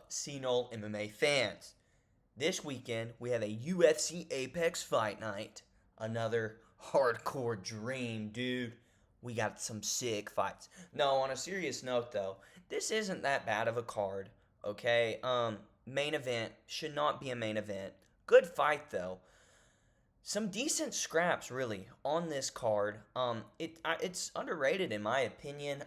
up, CNOL MMA fans? This weekend, we have a UFC Apex Fight Night. Another hardcore dream, dude. We got some sick fights. No, on a serious note, though, this isn't that bad of a card, okay? Main event should not be a main event. Good fight, though. Some decent scraps, really, on this card. It's underrated in my opinion.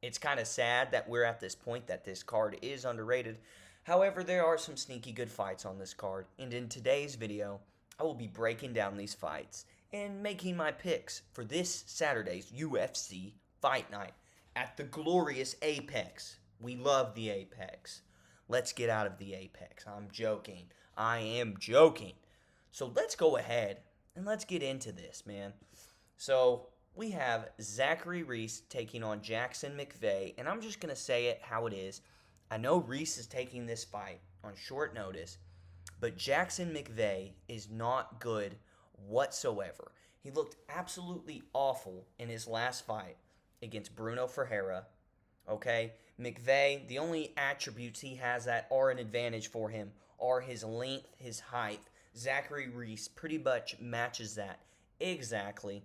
It's kind of sad that we're at this point that this card is underrated. However, there are some sneaky good fights on this card, and in today's video, I will be breaking down these fights and making my picks for this Saturday's UFC Fight Night at the glorious Apex. We love the Apex. Let's get out of the Apex. I'm joking. I am joking. So let's go ahead and let's get into this, man. So we have Zachary Reese taking on Jackson McVeigh, and I'm just going to say it how it is. I know Reese is taking this fight on short notice, but Jackson McVeigh is not good whatsoever. He looked absolutely awful in his last fight against Bruno Ferreira. Okay? McVeigh, the only attributes he has that are an advantage for him are his length, his height. Zachary Reese pretty much matches that exactly.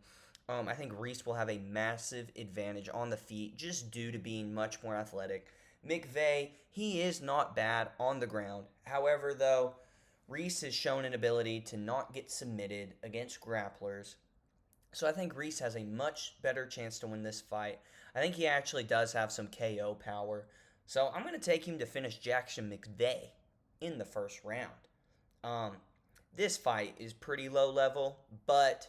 I think Reese will have a massive advantage on the feet just due to being much more athletic. McVeigh, he is not bad on the ground. However, though, Reese has shown an ability to not get submitted against grapplers. So I think Reese has a much better chance to win this fight. I think he actually does have some KO power. So I'm going to take him to finish Jackson McVeigh in the first round. This fight is pretty low level, but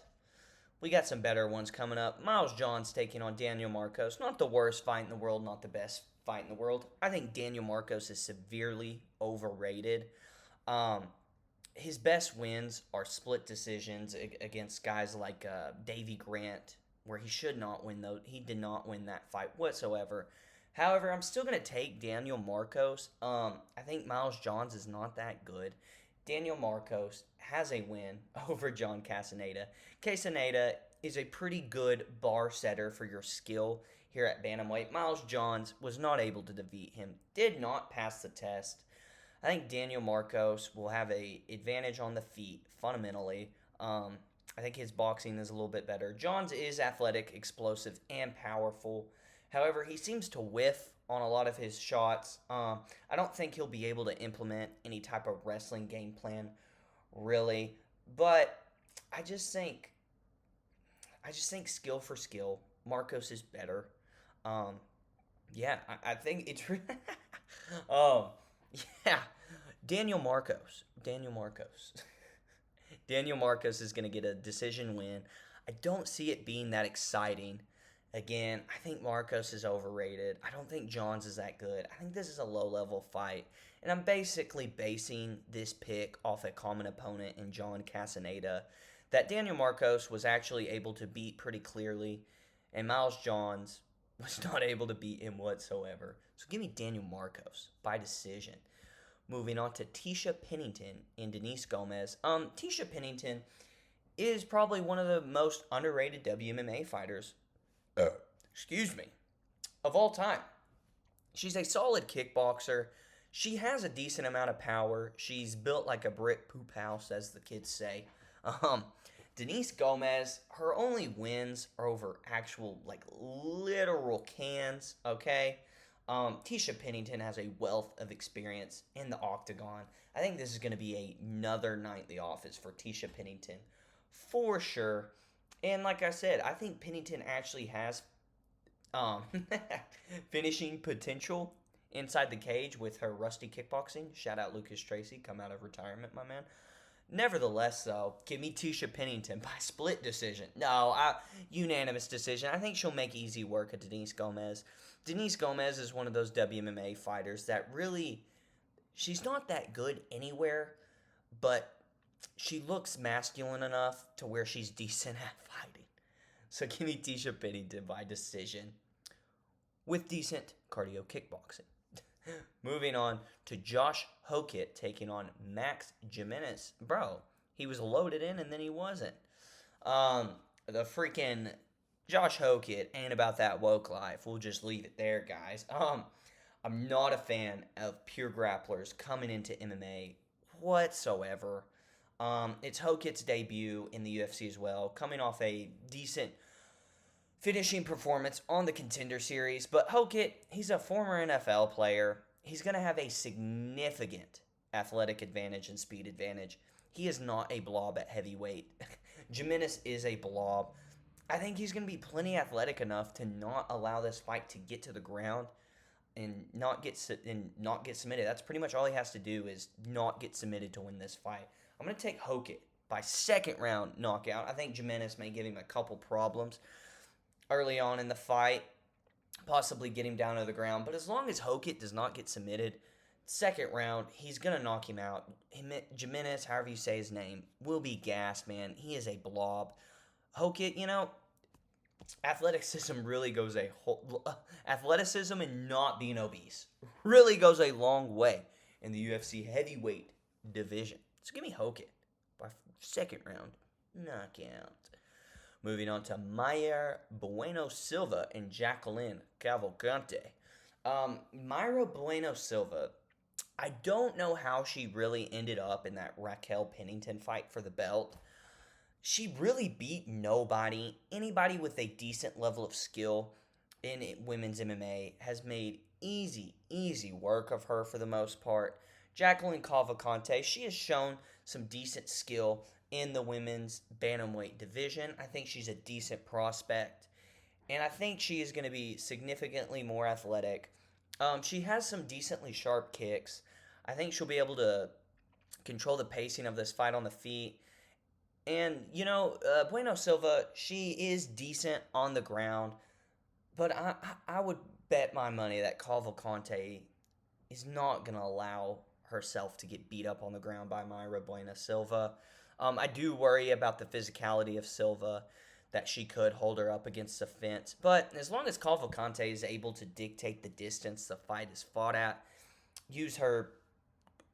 we got some better ones coming up. Miles Johns taking on Daniel Marcos. Not the worst fight in the world, not the best fight in the world. I think Daniel Marcos is severely overrated. His best wins are split decisions against guys like Davy Grant, where he should not win, though. He did not win that fight whatsoever. However, I'm still going to take Daniel Marcos. I think Miles Johns is not that good. Daniel Marcos has a win over John Castaneda. Castaneda is a pretty good bar setter for your skill here at bantamweight. Miles Johns was not able to defeat him, did not pass the test. I think Daniel Marcos will have a advantage on the feet fundamentally. I think his boxing is a little bit better. Johns is athletic, explosive, and powerful. However, he seems to whiff on a lot of his shots. I don't think he'll be able to implement any type of wrestling game plan, really. But I just think skill for skill, Marcos is better. I think it's yeah, Daniel Marcos. Daniel Marcos is going to get a decision win. I don't see it being that exciting. Again, I think Marcos is overrated. I don't think Johns is that good. I think this is a low-level fight. And I'm basically basing this pick off a common opponent in John Castaneda that Daniel Marcos was actually able to beat pretty clearly, and Miles Johns was not able to beat him whatsoever. So give me Daniel Marcos by decision. Moving on to Tisha Pennington and Denise Gomez. Tisha Pennington is probably one of the most underrated WMMA fighters of all time. She's a solid kickboxer. She has a decent amount of power. She's built like a brick poop house, as the kids say. Denise Gomez, her only wins are over actual, like, literal cans, okay? Tisha Pennington has a wealth of experience in the octagon. I think this is going to be another night in the office for Tisha Pennington, for sure. And like I said, I think Pennington actually has finishing potential inside the cage with her rusty kickboxing. Shout out Lucas Tracy, come out of retirement, my man. Nevertheless, though, give me Tisha Pennington by split decision. No, unanimous decision. I think she'll make easy work of Denise Gomez. Denise Gomez is one of those WMMA fighters that really, she's not that good anywhere, but she looks masculine enough to where she's decent at fighting. So give me Tisha Pennington by decision with decent cardio kickboxing. Moving on to Josh Hokett taking on Max Jimenez. Bro, he was loaded in and then he wasn't. The freaking Josh Hokett ain't about that woke life. We'll just leave it there, guys. I'm not a fan of pure grapplers coming into MMA whatsoever. It's Hokit's debut in the UFC as well, coming off a decent finishing performance on the Contender Series. But Hokit, he's a former NFL player. He's going to have a significant athletic advantage and speed advantage. He is not a blob at heavyweight. Jimenez is a blob. I think he's going to be plenty athletic enough to not allow this fight to get to the ground and not get submitted. That's pretty much all he has to do is not get submitted to win this fight. I'm going to take Hokit by second round knockout. I think Jimenez may give him a couple problems early on in the fight, possibly get him down to the ground. But as long as Hokit does not get submitted, second round, he's going to knock him out. Jimenez, however you say his name, will be gassed, man. He is a blob. Hokit, athleticism really goes athleticism and not being obese really goes a long way in the UFC heavyweight division. So give me Hokit by second round knockout. Moving on to Mayra Bueno Silva and Jacqueline Cavalcante. Mayra Bueno Silva, I don't know how she really ended up in that Raquel Pennington fight for the belt. She really beat nobody. Anybody with a decent level of skill in women's MMA has made easy work of her for the most part. Jacqueline Cavalcante, she has shown some decent skill in the women's bantamweight division. I think she's a decent prospect, and I think she is going to be significantly more athletic. She has some decently sharp kicks. I think she'll be able to control the pacing of this fight on the feet. And, Bueno Silva, she is decent on the ground, but I would bet my money that Cavalcante is not going to allow herself to get beat up on the ground by Mayra Bueno Silva. I do worry about the physicality of Silva, that she could hold her up against the fence. But as long as Cavalcante is able to dictate the distance the fight is fought at, use her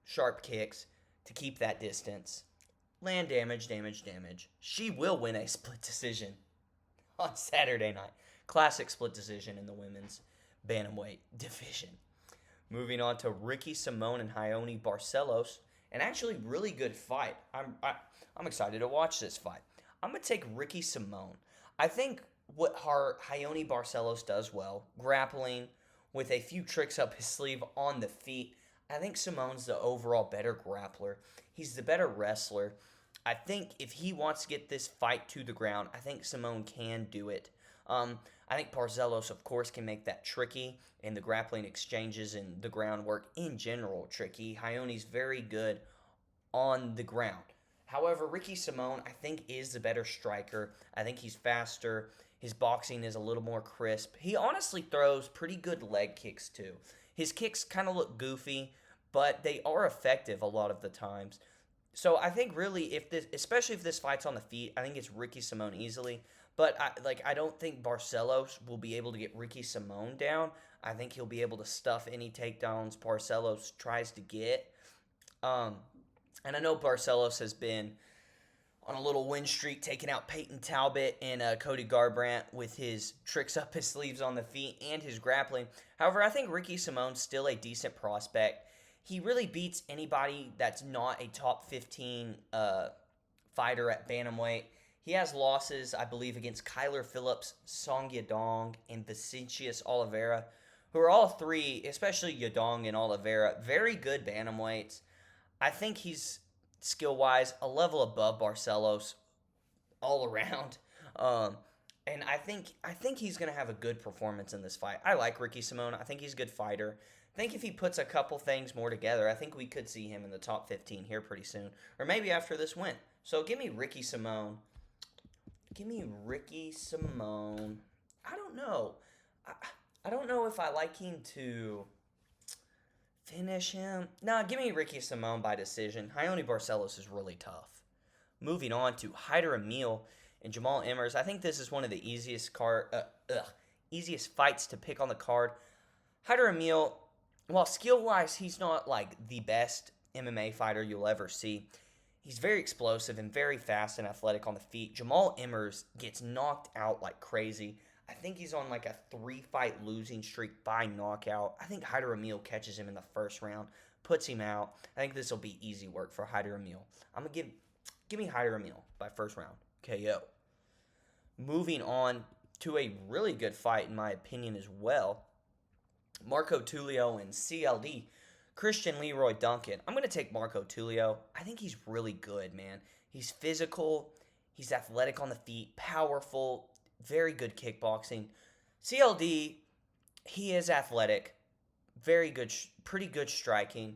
sharp kicks to keep that distance, land damage, she will win a split decision on Saturday night. Classic split decision in the women's bantamweight division. Moving on to Ricky Simón and Raoni Barcelos. An actually really good fight. I'm excited to watch this fight. I'm going to take Ricky Simón. I think what Raoni Barcelos does well, grappling with a few tricks up his sleeve on the feet. I think Simon's the overall better grappler. He's the better wrestler. I think if he wants to get this fight to the ground, I think Simón can do it. I think Barcelos, of course, can make that tricky, and the grappling exchanges and the groundwork in general tricky. Raoni's very good on the ground. However, Ricky Simón, I think, is the better striker. I think he's faster. His boxing is a little more crisp. He honestly throws pretty good leg kicks, too. His kicks kind of look goofy, but they are effective a lot of the times. So I think really, especially if this fight's on the feet, I think it's Ricky Simón easily. But I don't think Barcelos will be able to get Ricky Simón down. I think he'll be able to stuff any takedowns Barcelos tries to get. And I know Barcelos has been on a little win streak, taking out Peyton Talbot and Cody Garbrandt with his tricks up his sleeves on the feet and his grappling. However, I think Ricky Simón's still a decent prospect. He really beats anybody that's not a top 15 fighter at bantamweight. He has losses, I believe, against Kyler Phillips, Song Yadong, and Vicentius Oliveira, who are all three, especially Yadong and Oliveira, very good bantamweights. I think he's, skill-wise, a level above Barcelos all around. And I think he's going to have a good performance in this fight. I like Ricky Simón. I think he's a good fighter. I think if he puts a couple things more together, I think we could see him in the top 15 here pretty soon. Or maybe after this win. So give me Ricky Simón. Give me Ricky Simón. I don't know. I don't know if I like him to finish him. Nah, give me Ricky Simón by decision. Raoni Barcelos is really tough. Moving on to Haider Emil and Jamal Emmers. I think this is one of the easiest fights to pick on the card. Haider Emil, while skill-wise he's not like the best MMA fighter you'll ever see, he's very explosive and very fast and athletic on the feet. Jamal Emmers gets knocked out like crazy. I think he's on like a 3-fight losing streak by knockout. I think Hyder Emil catches him in the first round, puts him out. I think this will be easy work for Hyder Emil. I'm gonna give me Hyder Emil by first round KO. Moving on to a really good fight in my opinion as well. Marco Tulio and CLD. Christian Leroy Duncan. I'm going to take Marco Tulio. I think he's really good, man. He's physical. He's athletic on the feet. Powerful. Very good kickboxing. CLD, he is athletic. Very good, pretty good striking.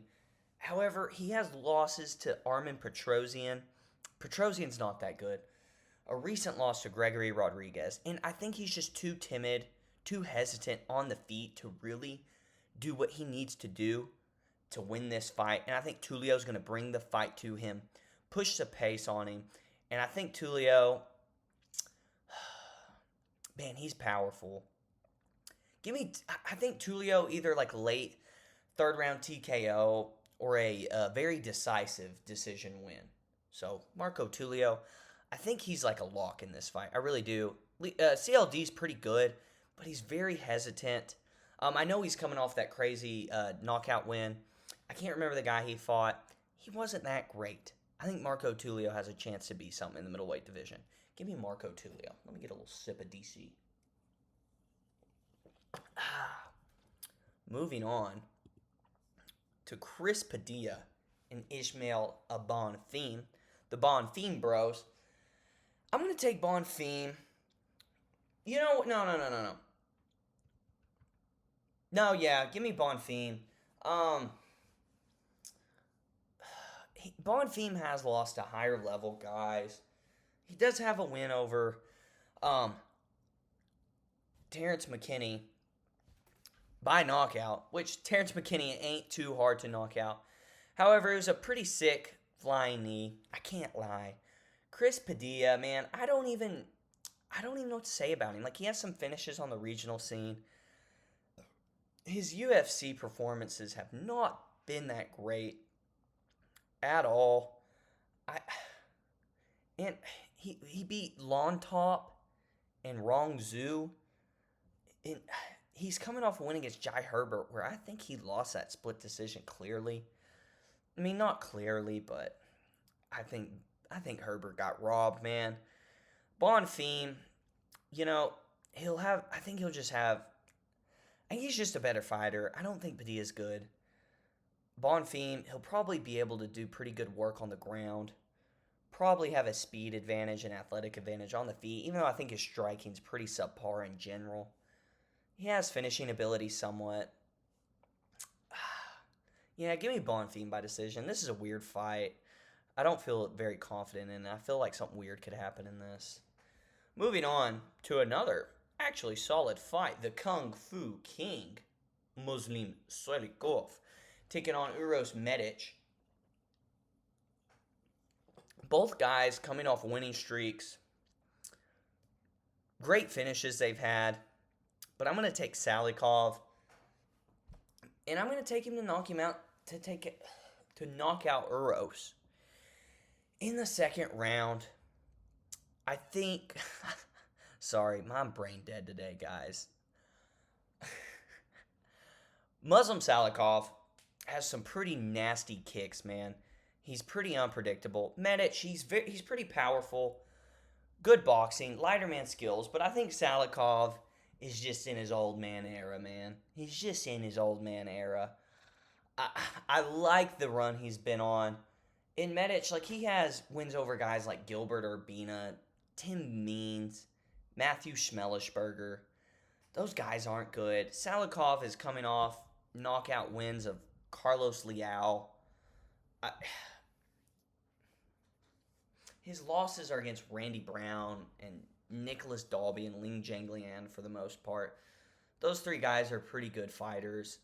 However, he has losses to Armin Petrosian. Petrosian's not that good. A recent loss to Gregory Rodriguez. And I think he's just too timid, too hesitant on the feet to really do what he needs to do to win this fight. And I think Tulio's going to bring the fight to him, push the pace on him. And I think Tulio, man, he's powerful. I think Tulio either like late third round TKO or a very decisive decision win. So Marco Tulio, I think he's like a lock in this fight. I really do. CLD's pretty good, but he's very hesitant. I know he's coming off that crazy knockout win. I can't remember the guy he fought. He wasn't that great. I think Marco Tulio has a chance to be something in the middleweight division. Give me Marco Tulio. Let me get a little sip of DC. Moving on to Chris Padilla and Ishmael Bonfim, the Bonfim bros. I'm going to take Bonfim. You know, no. No, yeah, give me Bonfim. Bonfim has lost to higher level guys. He does have a win over Terrence McKinney by knockout, which Terrence McKinney ain't too hard to knock out. However, it was a pretty sick flying knee. I can't lie. Chris Padilla, man, I don't even know what to say about him. Like, he has some finishes on the regional scene. His UFC performances have not been that great at all. And he beat Lon Top and Rong Zhu. And he's coming off a win against Jai Herbert, where I think he lost that split decision clearly. I mean, not clearly, but I think Herbert got robbed, man. Bonfim, you know, I think he's just a better fighter. I don't think Padilla's good. Bonfim, he'll probably be able to do pretty good work on the ground. Probably have a speed advantage and athletic advantage on the feet, even though I think his striking's pretty subpar in general. He has finishing ability somewhat. Yeah, give me Bonfim by decision. This is a weird fight. I don't feel very confident in it. I feel like something weird could happen in this. Moving on to another actually solid fight. The Kung Fu King, Muslim Solikov, taking on Uros Medic. Both guys coming off winning streaks. Great finishes they've had. But I'm going to take Salikov. And I'm going to take him to knock him out, to knock out Uros. In the second round, I think... Sorry, I'm brain dead today, guys. Muslim Salikov has some pretty nasty kicks, man. He's pretty unpredictable. Medic, he's pretty powerful. Good boxing, lighter man skills, but I think Salikov is just in his old man era, man. He's just in his old man era. I like the run he's been on. In Medic, like, he has wins over guys like Gilbert Urbina, Tim Means, Matthew Schmellischberger. Those guys aren't good. Salikov is coming off knockout wins of Carlos Leal. His losses are against Randy Brown and Nicholas Dalby and Ling Jianglian for the most part. Those three guys are pretty good fighters,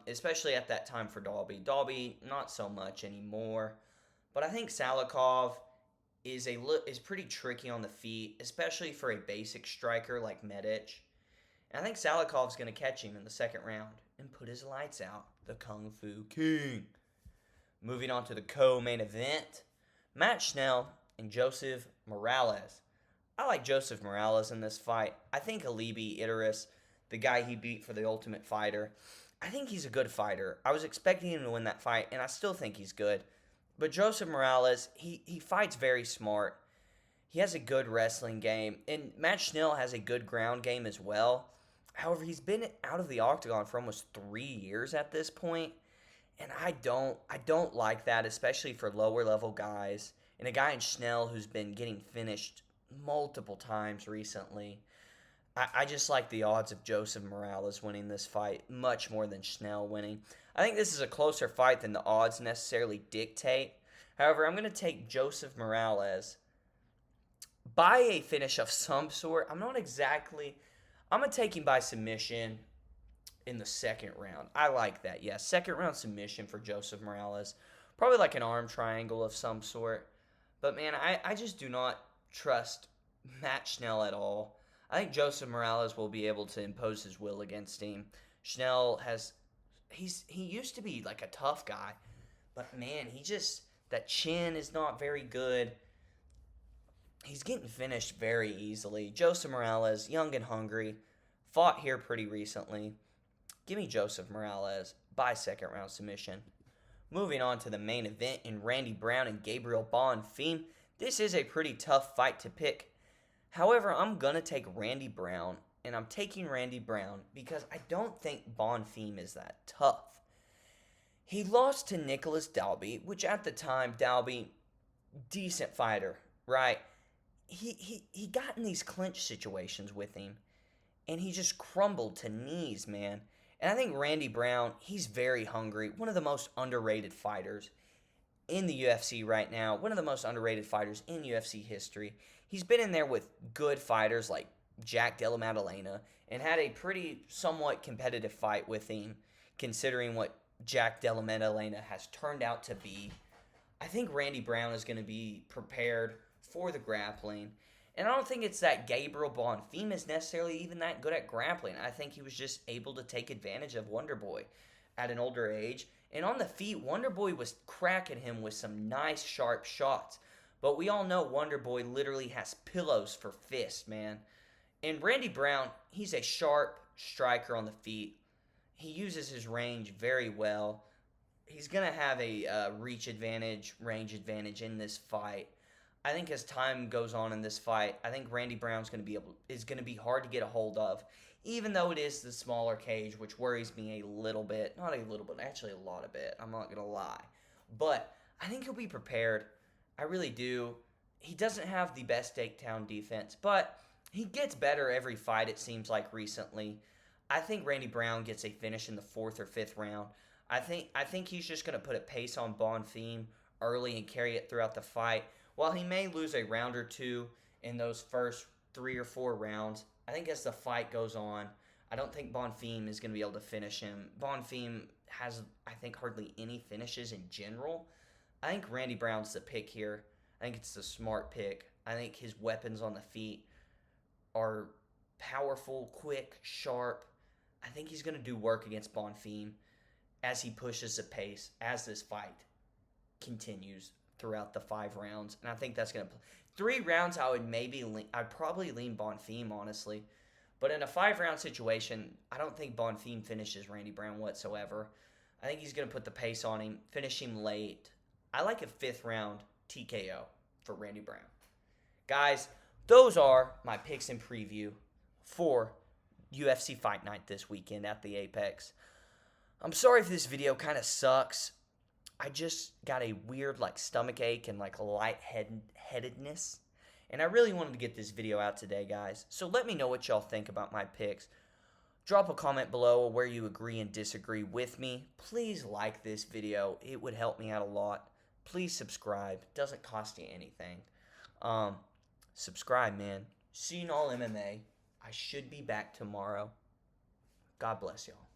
especially at that time for Dalby. Dalby, not so much anymore. But I think Salikov is pretty tricky on the feet, especially for a basic striker like Medic. And I think Salikov's going to catch him in the second round and put his lights out. The Kung Fu King. Moving on to the co-main event. Matt Schnell and Joseph Morales. I like Joseph Morales in this fight. I think Alibi Idris, the guy he beat for the Ultimate Fighter, I think he's a good fighter. I was expecting him to win that fight, and I still think he's good. But Joseph Morales, he fights very smart. He has a good wrestling game, and Matt Schnell has a good ground game as well. However, he's been out of the octagon for almost 3 years at this point, and I don't like that, especially for lower level guys. And a guy in Schnell who's been getting finished multiple times recently. I just like the odds of Joseph Morales winning this fight much more than Schnell winning. I think this is a closer fight than the odds necessarily dictate. However, I'm going to take Joseph Morales by a finish of some sort. I'm going to take him by submission in the second round. I like that. Yeah, second round submission for Joseph Morales. Probably like an arm triangle of some sort. But man, I just do not trust Matt Schnell at all. I think Joseph Morales will be able to impose his will against him. Schnell he used to be like a tough guy, but man, that chin is not very good. He's getting finished very easily. Joseph Morales, young and hungry, fought here pretty recently. Give me Joseph Morales by second round submission. Moving on to the main event in Randy Brown and Gabriel Bonfim. This is a pretty tough fight to pick. However, I'm going to take Randy Brown, and I'm taking Randy Brown because I don't think Bonfim is that tough. He lost to Nicholas Dalby, which at the time, Dalby, decent fighter, right? He got in these clinch situations with him, and he just crumbled to knees, man. And I think Randy Brown, he's very hungry. One of the most underrated fighters in the UFC right now. One of the most underrated fighters in UFC history. He's been in there with good fighters like Jack Della Maddalena and had a pretty somewhat competitive fight with him, considering what Jack Della Maddalena has turned out to be. I think Randy Brown is going to be prepared for the grappling. And I don't think it's that Gabriel Bonfim is necessarily even that good at grappling. I think he was just able to take advantage of Wonderboy at an older age. And on the feet, Wonderboy was cracking him with some nice, sharp shots. But we all know Wonderboy literally has pillows for fists, man. And Randy Brown, he's a sharp striker on the feet. He uses his range very well. He's going to have a reach advantage, range advantage in this fight. I think as time goes on in this fight, I think Randy Brown's is going to be hard to get a hold of, even though it is the smaller cage, which worries me a little bit. Not a little bit, actually a lot of bit. I'm not going to lie. But I think he'll be prepared. I really do. He doesn't have the best takedown defense, but he gets better every fight, it seems like, recently. I think Randy Brown gets a finish in the 4th or 5th round. I think he's just going to put a pace on Bonfim early and carry it throughout the fight. While he may lose a round or two in those first 3 or 4 rounds, I think as the fight goes on, I don't think Bonfim is going to be able to finish him. Bonfim has, I think, hardly any finishes in general. I think Randy Brown's the pick here. I think it's the smart pick. I think his weapons on the feet are powerful, quick, sharp. I think he's going to do work against Bonfim as he pushes the pace, as this fight continues throughout the 5 rounds. And I think that's going to... 3 rounds, I'd probably lean Bonfim, honestly. But in a 5-round situation, I don't think Bonfim finishes Randy Brown whatsoever. I think he's going to put the pace on him, finish him late. I like a 5th round TKO for Randy Brown. Guys, those are my picks and preview for UFC Fight Night this weekend at the Apex. I'm sorry if this video kind of sucks. I just got a weird stomach ache and lightheadedness. And I really wanted to get this video out today, guys. So let me know what y'all think about my picks. Drop a comment below where you agree and disagree with me. Please like this video. It would help me out a lot. Please subscribe. Doesn't cost you anything. Subscribe, man. See you in all MMA. I should be back tomorrow. God bless y'all.